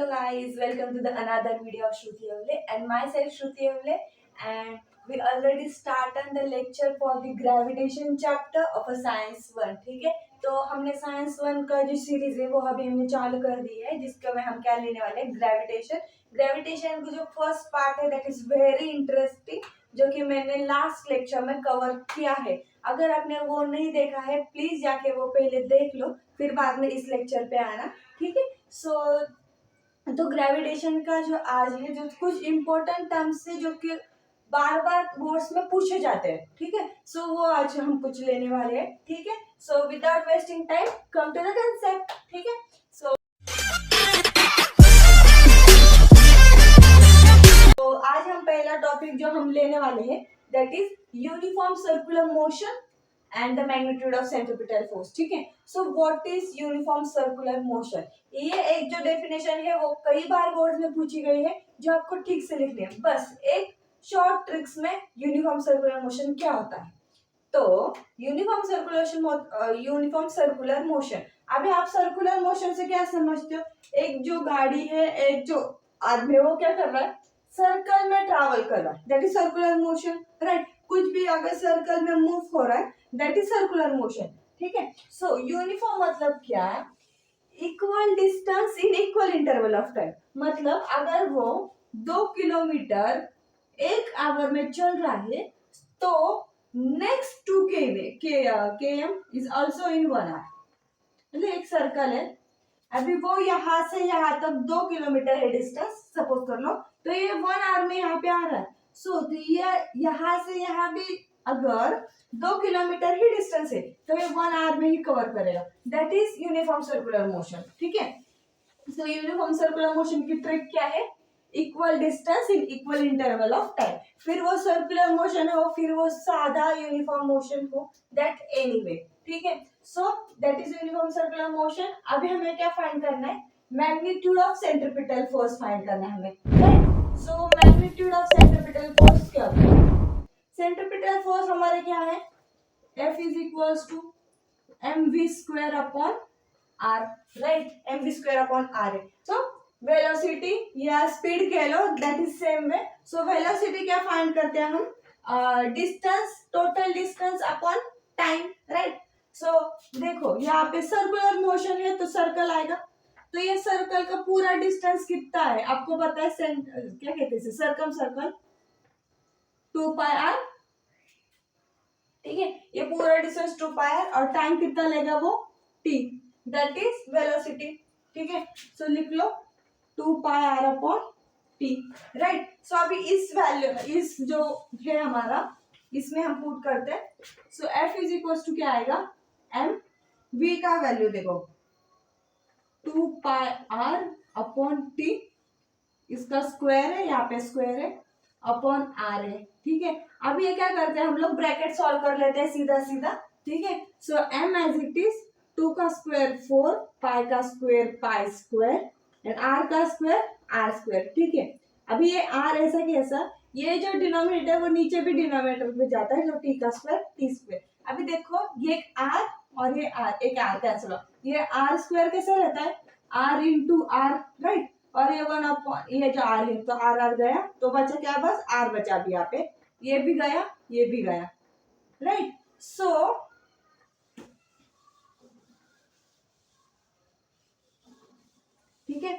Hello guys, welcome to the another video of Shruti Evle and myself Shruti Evle, and we already started the lecture for the gravitation chapter of a science 1. ठीक है, तो हमने science 1 का जो series है वो अभी हमने चालू कर दी है, जिसका में हम क्या लेने वाले हैं, ग्रेविटेशन का जो फर्स्ट पार्ट है दैट इज वेरी इंटरेस्टिंग, जो कि मैंने लास्ट लेक्चर में कवर किया है. अगर आपने वो नहीं देखा है प्लीज जाके वो पहले देख लो, फिर बाद में इस लेक्चर पे आना. ठीक है, तो ग्रेविटेशन का जो आज है, जो कुछ इम्पोर्टेंट टर्म्स है जो कि बार बार बोर्ड्स में पूछे जाते हैं. ठीक है, सो वो आज हम कुछ लेने वाले हैं. ठीक है, so without wasting time come to the concept. ठीक है, सो आज हम पहला टॉपिक जो हम लेने वाले हैं that is uniform circular motion and the magnitude of centripetal force. ठीक है, so what is uniform circular motion. ये एक जो डेफिनेशन है वो कई बार बोर्ड में पूछी गई है, जो आपको ठीक से लिखनी है. बस एक शॉर्ट ट्रिक्स में यूनिफॉर्म सर्कुलर मोशन क्या होता है. तो यूनिफॉर्म सर्कुलर मोशन, अभी आप सर्कुलर मोशन से क्या समझते हो, एक जो गाड़ी है, एक जो आदमी वो क्या कर रहा है, सर्कल में ट्रैवल कर रहा है, that is circular motion. Right, कुछ भी अगर सर्कल में मूव हो रहा है दैट इज सर्कुलर मोशन. ठीक है, सो यूनिफॉर्म मतलब क्या है, equal distance in equal interval of time. मतलब अगर वो 2 किलोमीटर 1 आवर में चल रहा है तो next 2 km is also in 1 hour. मतलब एक सर्कल है, अभी वो यहाँ से यहाँ तक 2 किलोमीटर है डिस्टेंस सपोज कर लो, तो ये 1 आवर में यहाँ पे आ रहा है. सो तो ये यहाँ से यहाँ भी अगर 2 किलोमीटर ही डिस्टेंस है तो ये 1 आवर में ही कवर करेगा. That is uniform circular motion. ठीक है, सो यूनिफॉर्म सर्कुलर मोशन की ट्रिक क्या है, equal distance in equal interval of time. फिर वो सर्कुलर मोशन हो, फिर वो सादा यूनिफॉर्म मोशन हो, दैट एनीवे. ठीक है, so that is uniform circular motion. अभी हमें क्या फाइंड करना है, magnitude of centripetal force find करना है हमें. So magnitude of centripetal force क्या होता है, सेंट्रीपिटल फोर्स हमारे क्या है, F is equals to mv square upon r. Right, mv square upon r है. सो वेलोसिटी या स्पीड कह लो, that is same way. So velocity क्या फाइंड करते हैं हम, distance, total distance upon time. Right, so देखो यहाँ पे सर्कुलर मोशन है तो सर्कल आएगा, तो ये सर्कल का पूरा डिस्टेंस कितना है आपको पता है, क्या कहते हैं, सर्कम सर्कल 2 पाई r. ठीक है, ये पूरा डिस्टेंस 2 पाई r और टाइम कितना लेगा वो t, दैट इज वेलोसिटी. ठीक है, सो लिख लो 2 पाई r अपॉन t. राइट, सो अभी इस वैल्यू, इस जो है हमारा, इसमें हम पुट करते हैं. सो f इज इक्वल टू क्या आएगा, m, v का वैल्यू देखो 2 पाई r अपॉन t, इसका स्क्वायर है, यहाँ पे स्क्वायर है, अपॉन r है. ठीक है, अब ये क्या करते हैं हम लोग, ब्रैकेट सॉल्व कर लेते हैं सीधा सीधा. ठीक है, सो m एज इट इज 2 का स्क्वायर 4, पाई का square pi square, and r का स्क्वायर r स्क्वायर. ठीक है, अभी ये r ऐसा कैसा, ये जो डिनोमिनेटर वो नीचे भी डिनोमिनेटर पे जाता है, जो t का स्क्वायर t स्क्वायर. अभी देखो ये r और ये r, एक r कैंसिल हो, ये r स्क्वायर कैसे रहता है, r इंटू r. राइट, और ये 1 अपॉन ये जो r है तो r गया, तो बचा क्या, बस r बचा भी यहाँ पे, ये भी गया, ये भी गया. राइट, सो ठीक है,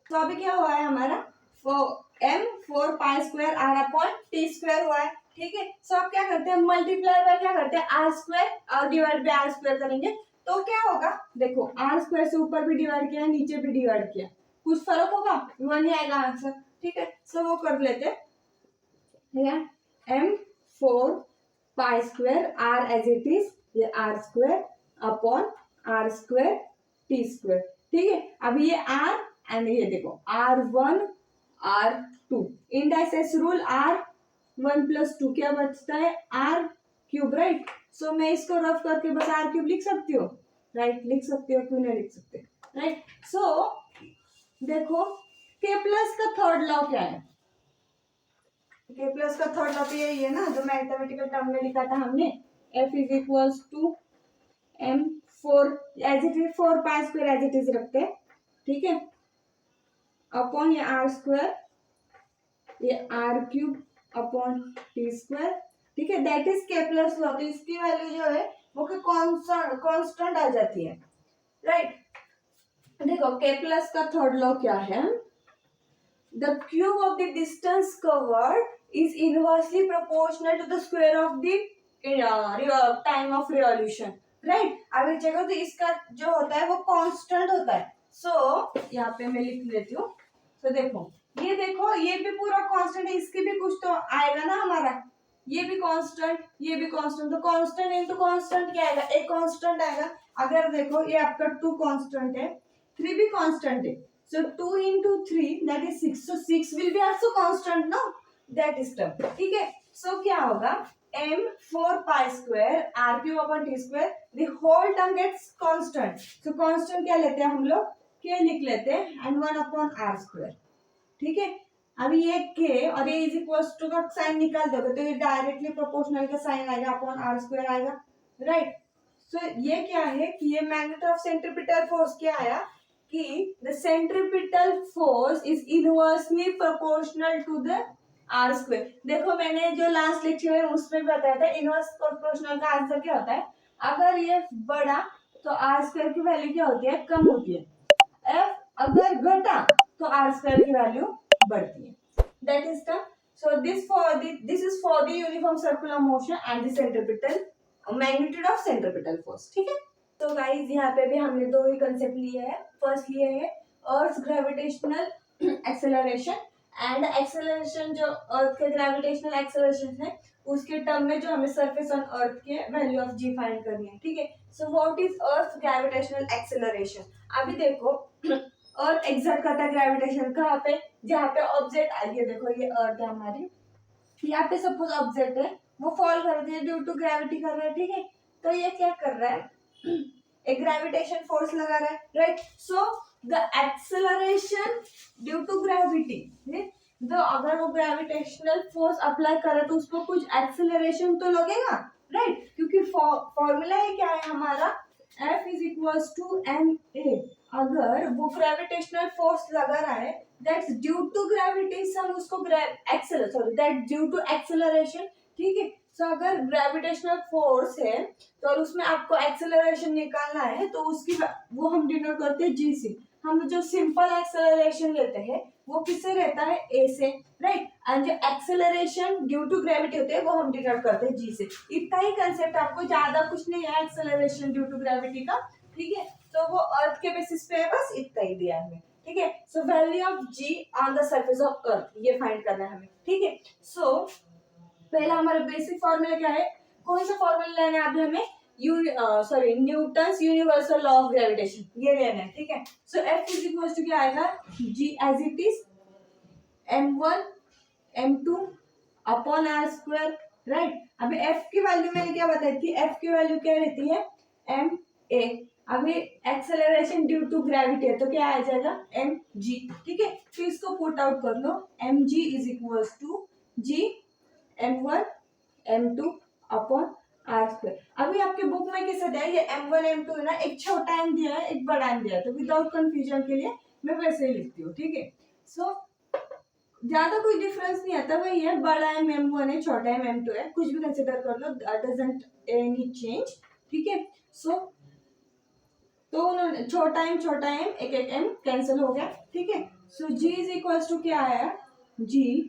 तो अभी क्या हुआ है हमारा, m 4 pi square r upon t square हुआ है. ठीक है, सो अब क्या करते हैं, मल्टीप्लाई बाय क्या करते हैं, r स्क्वायर और डिवाइड बाय r स्क्वायर करेंगे, तो क्या होगा, देखो r स्क्वायर से ऊपर भी डिवाइड किया, नीचे भी डिवाइड किया, कुछ फर्क होगा, 1 ही आएगा आंसर. ठीक है, सो वो कर लेते हैं, m 4 pi square r as it is, ये r square upon r square t square. ठीक है, अभी ये r एंड ये देखो r1 r2, indices rule r1 plus 2 क्या बचता है, r क्यूब. राइट, सो मैं इसको रफ करके बस r क्यूब लिख सकती हो. राइट, लिख सकते हो, क्यों नहीं लिख सकते. राइट, सो देखो k प्लस का थर्ड लॉ क्या है, k प्लस का थर्ड लॉ तो यही है ना, जो मैथमेटिकल टर्म में लिखा था हमने, f is equals to m 4 as it is 4 pi square as it is रखते हैं. ठीक है, अपॉन ये आर स्क्वायर, ये r cube upon T square, ठीक है, that is Kepler's law. तो इसकी वैल्यू जो है वो कांस्टेंट आ जाती है, राइट। देखो के प्लस का थर्ड लॉ क्या है, the cube of the distance covered is inversely proportional to the square of the time of revolution, right. अब एक जगह तो इसका जो होता है वो कांस्टेंट होता है। सो यहाँ पे मैं लिख लेती हूँ। तो देखो ये भी पूरा कांस्टेंट है, इसके भी कुछ तो आएगा ना हमारा, ये भी कांस्टेंट, ये भी कांस्टेंट, तो कांस्टेंट इनटू कांस्टेंट क्या आएगा, एक कांस्टेंट आएगा। अगर देखो ये आपका 2 कांस्टेंट है, 3 भी कांस्टेंट है, so 2 into 3 that is 6, so 6 will be also constant, no, that is term, ठीक है। so क्या होगा, m 4 pi square r cube upon t square, the whole term gets constant, so constant क्या लेते हैं हम लोग, k लिख लेते हैं and 1 upon r square, ठीक है। अभी ये k और ये इज इक्वल टू का साइन निकाल दोगे तो ये डायरेक्टली प्रोपोर्शनल का साइन आएगा अपॉन r स्क्वायर आएगा, राइट। सो ये क्या है कि ये मैग्नेट ऑफ सेंट्रीपिटल फोर्स क्या आया कि the centripetal force is inversely proportional to the r square। देखो मैंने जो लास्ट लेक्चर है उसमें बताया था इनवर्स प्रोपोर्शनल का आंसर क्या होता है, अगर ये बढ़ा तो r स्क्वायर की वैल्यू क्या होती है, कम होती है, f अगर घटा तो r स्क्वायर की वैल्यू बढ़ती है, that is the so this is for the uniform circular motion and the centripetal magnitude of centripetal force, ठीक है। तो गाइस यहाँ पे भी हमने दो ही कंसेप्ट लिए हैं। फर्स्ट लिए है अर्थ ग्रेविटेशनल एक्सेलरेशन एंड एक्सेलरेशन, जो अर्थ के ग्रेविटेशनल एक्सेलरेशन है उसके टर्म में जो हमें सरफेस ऑन अर्थ के वैल्यू ऑफ जी फाइंड करनी है, ठीक है। So what is earth gravitational acceleration, अभी देखो अर्थ एग्जर्ट करता है ग्रेविटेशन कहाँ पे, जहाँ पे ऑब्जेक्ट आइए, देखो ये अर्थ है हमारी, यहाँ पे सपोज ऑब्जेक्ट है वो फॉल कर रही है ड्यू टू ग्रेविटी कर रहा है, ठीक है। तो ये क्या कर रहा है, एक ग्रेविटेशन फोर्स लगा रहा है, right. So the acceleration due to gravity, तो अगर वो ग्रेविटेशनल फोर्स अप्लाई करे तो उसको कुछ एक्सेलरेशन तो लगेगा, राइट, क्योंकि फॉर्मूला है क्या है हमारा, F is equals to ma। अगर वो ग्रेविटेशनल फोर्स लगा रहा है दैट्स ड्यू टू ग्रेविटी, हम उसको दैट ड्यू टू एक्सेलरेशन, ठीक है। सो अगर ग्रेविटेशनल फोर्स है तो और उसमें आपको एक्सेलरेशन निकालना है तो उसकी वो हम डिनोट करते हैं जी से। हम जो सिंपल एक्सेलरेशन लेते हैं वो किससे रहता है, ए से, राइट। एंड जो एक्सेलरेशन ड्यू टू ग्रेविटी होते हैं वो हम डिनोट करते हैं जी से। इतना ही कंसेप्ट, आपको ज्यादा कुछ नहीं है एक्सेलरेशन ड्यू टू ग्रेविटी का, ठीक है। तो वो अर्थ के बेसिस पे है, बस इतना ही दिया है, ठीक है। So value of g on the surface of earth ये फाइंड करना है हमें, ठीक है। सो पहला हमारा बेसिक फॉर्मूला क्या है, कौन सा फॉर्मूला लेना है अभी हमें, Newton's universal law of gravitation ये लेना है, ठीक है। So F is equal to क्या आएगा, G as it is m1 m2 upon r square, right. अभी F की वैल्यू मैंने क्या बताई थी, F की वैल्यू क्या रहती है, ma। अभी एक्सेलरेशन ड्यू टू ग्रेविटी है तो क्या आ जाएगा, mg, ठीक है। तो इसको पुट आउट कर लो, mg is equal to g m1 m2 upon r square. अभी आपके बुक में कैसे दिया है, ये m1 m2 है ना, एक छोटा m दिया है एक बड़ा m दिया है, तो विदाउट कंफ्यूजन के लिए मैं वैसे ही लिखती हूँ, ठीक है। सो ज्यादा कोई डिफरेंस नहीं आता, वही है, बड़ा m m1 है, छोटा m m2 है, कुछ भी कंसिडर कर लो, डजंट एनी चेंज, ठीक है। सो तो उन्होंने छोटा m एक एक m कैंसिल हो गया, ठीक है। So g is equal to क्या आया, g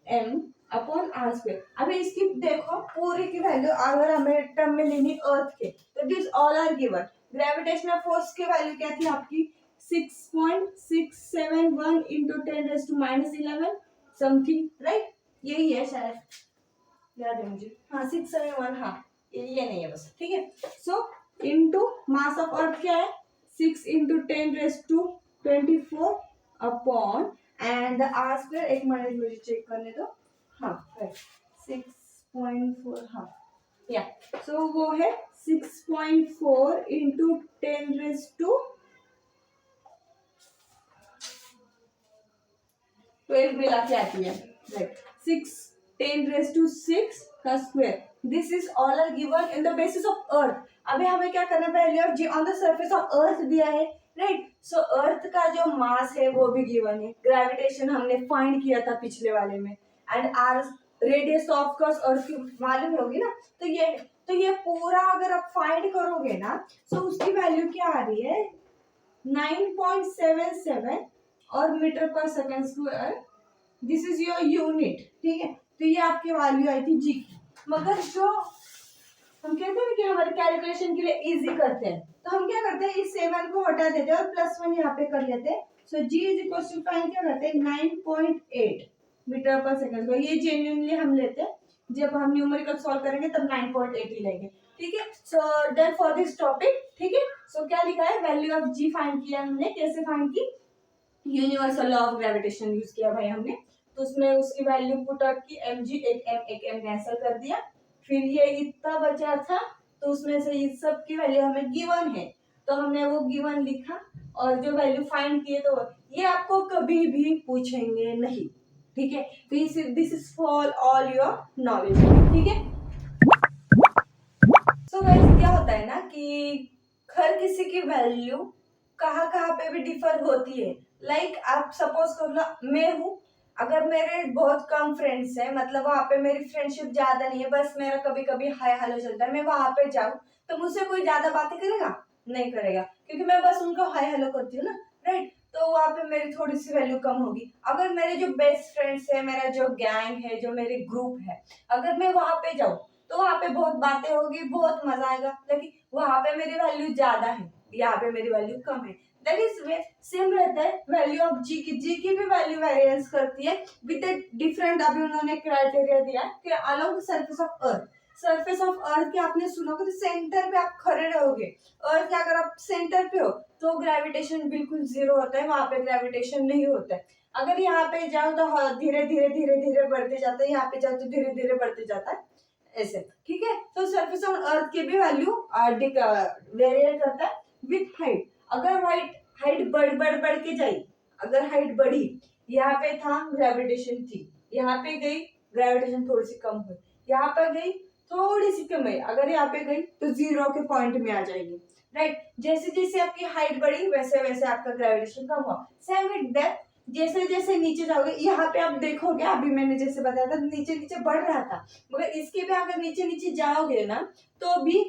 m upon r square. अभी इसकी देखो पूरी की वैल्यू अगर हमें टर्म में लेनी अर्थ के तो this all are given. Gravitational force की वैल्यू क्या थी आपकी, 6.671 इंटू 10⁻11 समथिंग, राइट, यही है शायद, याद है मुझे, हाँ 671, हाँ ये नहीं है बस, ठीक है। So into mass of earth क्या है, 6 into 10⁻24 upon and r square, एक मिनट मुझे चेक करने दो, हाँ 6.4, हाँ या सो वो है 6.4 इंटू 10⁻12 मिला के आती है, राइट, 10⁻6 का square. This is all are given in the basis of earth. अभी हमें क्या करना है, value of g on the surface of earth दिया है, राइट। सो अर्थ का जो मास है वो भी गिवन है, ग्रेविटेशन हमने फाइंड किया था पिछले वाले में, and R radius of course earth की मालूम होगी ना। तो ये पूरा अगर आप फाइंड करोगे ना, तो उसकी वैल्यू क्या आ रही है 9.77 और मीटर पर second square, this is your unit, ठीक है। तो ये आपकी वैल्यू आई थी जी की। मगर जो हम कहते हैं कि हमारे कैलकुलेशन के लिए इजी करते हैं, तो हम क्या करते हैं इस 7 को हटा देते हैं और +1 यहाँ पे कर लेते हैं। सो जी इज इक्वल टू फाइंड क्या करते हैं 9.8 मीटर पर सेकंड को, ये जेन्युइनली हम लेते हैं, जब हम न्यूमेरिकल सॉल्व करेंगे तब 9.8 ही लेंगे, ठीक है। So done for this topic, ठीक है। सो क्या लिखा है, वैल्यू ऑफ जी फाइंड किया हमने, कैसे फाइंड की, universal law of gravitation use किया भाई हमने। तो उसमें उसकी वैल्यू पुट अप की mg, एक m कैंसिल कर दिया, फिर ये इतना बचा था, तो उसमें से इस सब की वैल्यू हमें गिवन है, तो हमने वो गिवन लिखा, और जो वैल्यू फाइंड किए तो ये आपको कभी भी पूछेंगे नहीं, ठीक है। This is for all your knowledge, ठीक है। सो गाइस क्या होता है ना कि हर किसी की वैल्यू कहाँ कहाँ पे भी डिफर होती है। लाइक आप सपोज कर लो मैं हूँ, अगर मेरे बहुत कम फ्रेंड्स हैं, मतलब वहाँ पे मेरी फ्रेंडशिप ज्यादा नहीं है, बस मेरा कभी कभी हाय हेलो चलता है, मैं वहां पे जाऊँ तो मुझसे कोई ज्यादा बातें करेगा नहीं करेगा, क्योंकि मैं बस उनको हाय हेलो करती हूँ ना, राइट। तो वहाँ पे मेरी थोड़ी सी वैल्यू कम होगी। अगर मेरे जो बेस्ट फ्रेंड्स है, मेरा जो गैंग है, जो मेरे ग्रुप है, अगर मैं वहां पे जाऊँ तो वहाँ पे बहुत बातें होगी, बहुत मजा आएगा, लेकिन वहां पे मेरी वैल्यू ज्यादा है, यहाँ पे मेरी वैल्यू कम है। दैट इज वे सेम रहता है वैल्यू ऑफ जी की भी वैल्यू वेरिएंस करती है विद डिफरेंट, अभी उन्होंने क्राइटेरिया दिया कि along the surface of earth, surface of अर्थ के आपने सुना होगा, तो सेंटर पे आप खड़े रहोगे, अर्थ के अगर आप सेंटर पे हो तो ग्रेविटेशन बिल्कुल जीरो होता है, वहां पे ग्रेविटेशन नहीं होता है। अगर यहाँ पे जाओ तो धीरे धीरे धीरे धीरे बढ़ते जाता है, यहाँ पे जाओ तो धीरे धीरे बढ़ते जाता है, ऐसे, ठीक है। तो सरफेस ऑफ अर्थ की भी वैल्यू वेरिएट करता है विथ हाइट। अगर हाइट बढ़ के जाए, अगर हाइट बढ़ी, यहाँ पे था ग्रेविटेशन थी, यहाँ पे गई ग्रेविटेशन थोड़ी सी कम हुई, यहाँ पर गई थोड़ी सी कम है, अगर यहाँ पे गई तो जीरो के पॉइंट में आ जाएगी, राइट। जैसे जैसे आपकी हाइट बढ़ी वैसे वैसे आपका ग्रेविटेशन कम हुआ। सेम विद डेप्थ, जैसे जैसे नीचे जाओगे, यहाँ पे आप देखोगे, अभी मैंने जैसे बताया था नीचे नीचे बढ़ रहा था, मगर इसके भी अगर नीचे नीचे जाओगे ना तो भी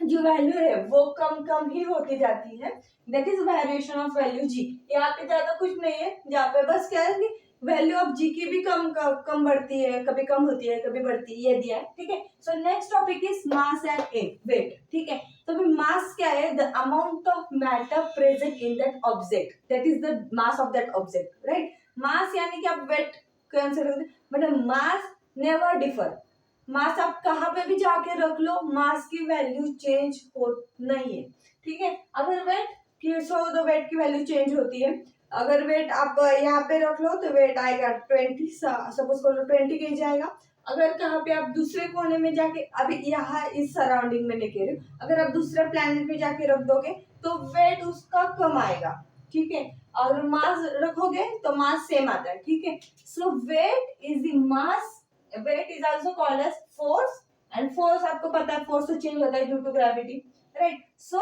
जो वैल्यू है वो कम कम ही होती जाती है। That is variation of value g. यहाँ पे ज्यादा कुछ नहीं है, जहाँ पे बस क्या है कि वैल्यू ऑफ जी की भी कम बढ़ती है, कभी कम होती है, कभी बढ़ती है, ये दिया है, ठीक है। So next topic is mass and weight, ठीक है। तो मास क्या है, the amount of matter present in that object, that is the mass of that object, right. Mass यानी कि आप वेट कंसीडर करते, but mass never differ, mass आप कहाँ पे भी जाके रख लो, मास की वैल्यू चेंज हो नहीं है, ठीक है। अगर वेट की तो वेट की वैल्यू चेंज होती है। अगर वेट आप यहाँ पे रख लो तो वेट आएगा 20, सपोज करो 20 kg आएगा। अगर कहाँ पे आप दूसरे कोने में जाके, अभी यहाँ इस सराउंडिंग में नहीं कह रही, अगर आप दूसरे प्लेनेट पे जाके रख दोगे तो वेट उसका कम आएगा, ठीक है। और मास रखोगे तो मास सेम आता है, ठीक है। So weight is the mass, weight is also called as force, and force आपको पता है force तो change होता है due to gravity, right? So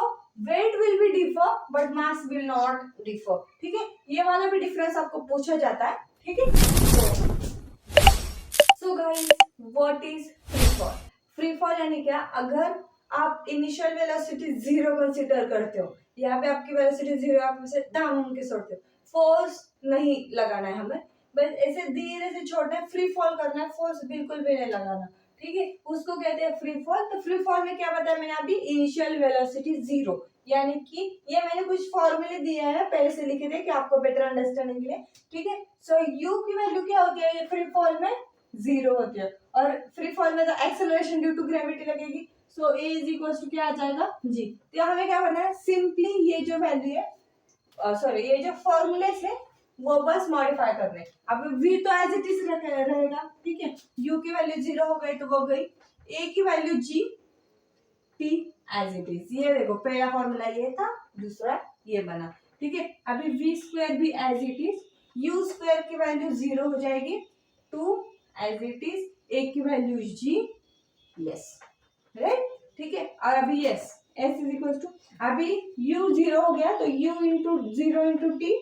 weight will be differ but mass will not differ, ठीक है। ये वाला भी डिफरेंस आपको पूछा जाता है, ठीक है। So guys, what is free fall? Free fall यानी क्या, अगर आप इनिशियल वेलोसिटी जीरो कंसिडर करते हो, यहाँ पे आपकी वेलोसिटी जीरो, आप उसे डाउन के छोड़ते हो, फोर्स नहीं लगाना है हमें, बस ऐसे धीरे से छोड़ना है, फ्री फॉल करना है, फोर्स बिल्कुल भी नहीं लगाना, ठीक है। उसको कहते हैं फ्री फॉल। तो फ्री फॉल में क्या बताया मैंने अभी, इनिशियल वेलोसिटी जीरो, यानी कि ये मैंने कुछ फॉर्मूले दिए हैं, पहले से लिखे थे कि आपको बेटर अंडरस्टैंडिंग के लिए, ठीक है। सो यू की वैल्यू क्या होती है, ये फ्री फॉल में जीरो होती है, और फ्री फॉल में तो एक्सेलरेशन ड्यू टू ग्रेविटी लगेगी। सो ए इज इक्वल टू क्या आ जाएगा जी। तो हमें क्या करना है, सिंपली ये जो वैल्यू है, सॉरी ये जो फॉर्मूले है वो बस मॉडिफाई करने। अब v तो एज इट इज रहेगा, ठीक है। u की वैल्यू जीरो हो गई तो वो गई, a की value g, t as it is. ये देखो पहला फॉर्मूला ये था, दूसरा ये बना, ठीक है। अभी v स्क्वायर भी as it is, u square की वैल्यू जीरो हो जाएगी, 2 एज इट इज, a की वैल्यू g, यस, राइट, ठीक है। और अभी yes S is equal to, अभी U जीरो हो गया तो U into zero into T,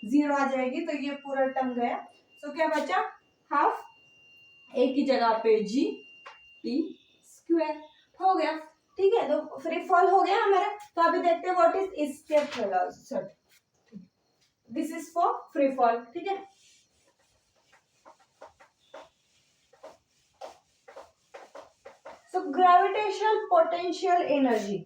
zero आ जाएगी तो ये पूरा टर्म गया। तो क्या बचा, हाफ, एक की जगह पे G टी स्क्वायर हो गया। ठीक है, तो फ्री फॉल हो गया हमारा। तो अभी देखते हैं what is escape velocity. This is for free fall. ठीक है, सो ग्रेविटेशनल पोटेंशियल एनर्जी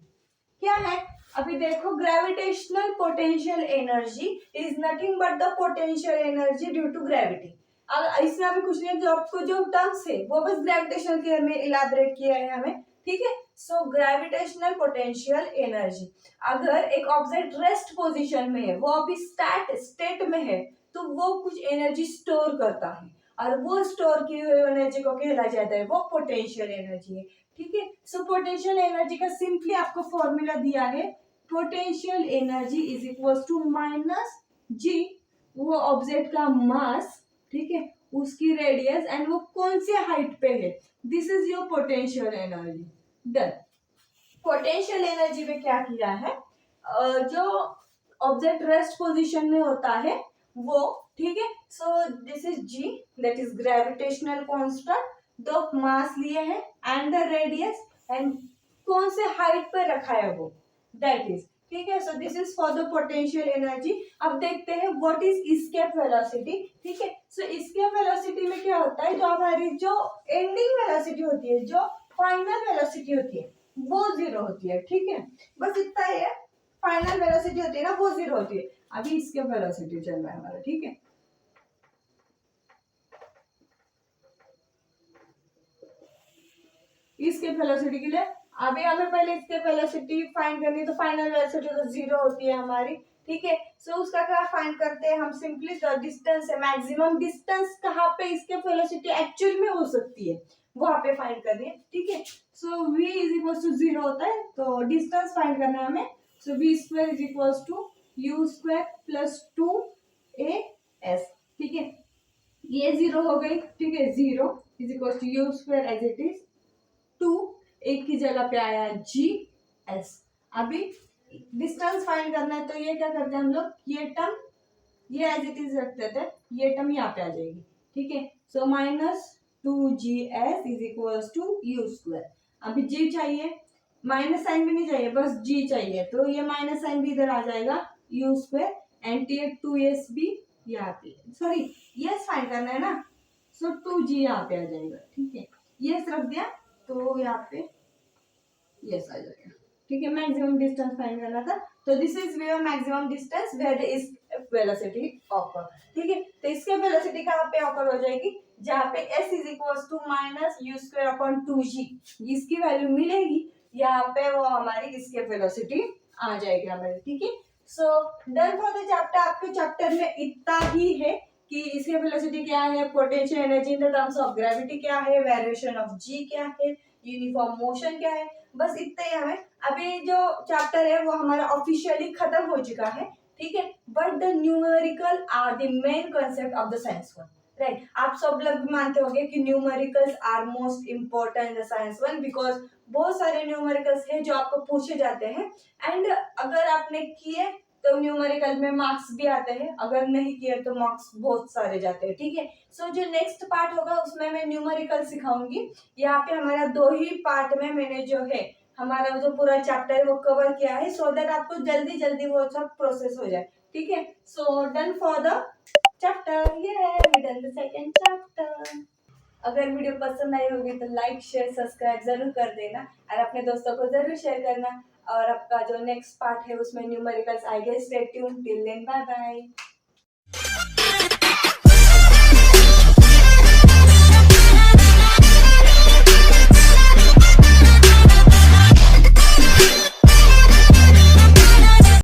क्या है, अभी देखो gravitational potential energy is nothing but the potential energy due to gravity. अब इसमें अभी कुछ नहीं, जो आपको जो टर्म्स है वो बस ग्रेविटेशनल के हमें इलाबरेट किया है हमें। ठीक है, सो ग्रेविटेशनल पोटेंशियल एनर्जी, अगर एक ऑब्जेक्ट रेस्ट पोजीशन में है, वो अभी स्टेट में है, तो वो कुछ एनर्जी स्टोर करता है और वो स्टोर की हुई एनर्जी को कहला जाता है वो पोटेंशियल एनर्जी है। ठीक है, सो पोटेंशियल एनर्जी का सिंपली आपको फॉर्मूला दिया है, potential energy is equal to minus g, वो ऑब्जेक्ट का मास, ठीक है, उसकी रेडियस एंड वो कौन से हाइट पे है, this is your potential energy. Done. Potential energy में क्या किया है, जो ऑब्जेक्ट रेस्ट पोजीशन में होता है वो, ठीक है, so this is g, that is gravitational constant, दो मास लिए हैं एंड द रेडियस एंड कौन से हाइट पर रखा है वो, दैट इज, ठीक है, so this is for the potential energy. अब देखते हैं व्हाट इज एस्केप वेलोसिटी। ठीक है, सो एस्केप वेलोसिटी में क्या होता है, जो हमारी जो एंडिंग वेलोसिटी होती है, जो फाइनल वेलोसिटी होती है वो जीरो होती है। ठीक है, बस इतना ही है, फाइनल वेलोसिटी होती है ना वो जीरो होती है। अभी एस्केप वेलोसिटी चल रहा है हमारा। ठीक है, एस्केप वेलोसिटी के लिए अभी हमें पहले एस्केप वेलोसिटी फाइंड करनी है, तो फाइनल वेलोसिटी तो जीरो होती है हमारी। ठीक है, सो उसका क्या फाइंड करते हैं हम, सिंपली द डिस्टेंस है, मैक्सिमम डिस्टेंस कहाँ पे एस्केप वेलोसिटी एक्चुअल में हो सकती है वहां पे फाइंड करनी है। ठीक है, so v is equal to zero होता है, तो डिस्टेंस फाइंड करना है हमें, so v square is equal to u square plus two a s. ठीक है, ये जीरो हो गई। ठीक है, zero is equal to u square as it is, two एक की जगह पे आया जी एस। अभी डिस्टेंस फाइंड करना है, तो ये क्या करते हैं हम लोग, ये टर्म ये एज इट इज रख देते हैं, ये टर्म यहाँ पे आ जाएगी। ठीक है, so minus two g s is equal to u square. अभी जी चाहिए, माइनस साइन भी नहीं चाहिए, बस जी चाहिए, तो ये माइनस साइन भी इधर आ जाएगा, u square and t two s भी यहाँ पे, सॉरी यस फाइंड करना है ना, सो टू जी यहाँ पे आ जाएगा। ठीक है, यस रख दिया तो यहाँ पे यस आ जाएगा। ठीक है, मैक्सिमम डिस्टेंस फाइंड करना था, तो this is where maximum distance where is velocity occur. ठीक है, तो इसके वेलोसिटी कहाँ पे ऑकर हो जाएगी, जहाँ पे s is equal to minus u square upon two g, इसकी वैल्यू मिलेगी, यहाँ पे वो हमारी इसके वेलोसिटी आ जाएगी हमारी। ठीक है, so done for the chapter. आपके चैप्टर में इतना ही है कि इसके वेलोसिटी क्या है, potential energy in the terms of gravity क्या है, वेरिएशन ऑफ जी क्या है, यूनिफॉर्म मोशन क्या है, बस इतना ही हमें। अभी जो चैप्टर है वो हमारा ऑफिशियली खत्म हो चुका है। ठीक है, but the numerical are the main concept of the science one, right. आप सब लोग भी मानते होंगे कि numericals are most important in the science one, because बहुत सारे न्यूमेरिकल्स हैं जो आपको पूछे जाते हैं, एंड अगर आपने किए तो न्यूमेरिकल में मार्क्स भी आते हैं, अगर नहीं किए तो मार्क्स बहुत सारे जाते हैं। ठीक है, सो जो नेक्स्ट पार्ट होगा उसमें मैं न्यूमेरिकल सिखाऊंगी। यहाँ पे हमारा दो ही पार्ट में मैंने जो है हमारा जो पूरा चैप्टर है वो कवर किया है, सो दैट आपको जल्दी जल्दी वो सब प्रोसेस हो जाए। ठीक है, so done for the chapter, ये we done the second chapter. अगर वीडियो पसंद आई होगी तो लाइक शेयर सब्सक्राइब जरूर कर देना और अपने दोस्तों को जरूर शेयर करना। और आपका जो नेक्स्ट पार्ट है उसमें न्यूमेरिकल्स आएंगे। Stay tuned, till then bye bye.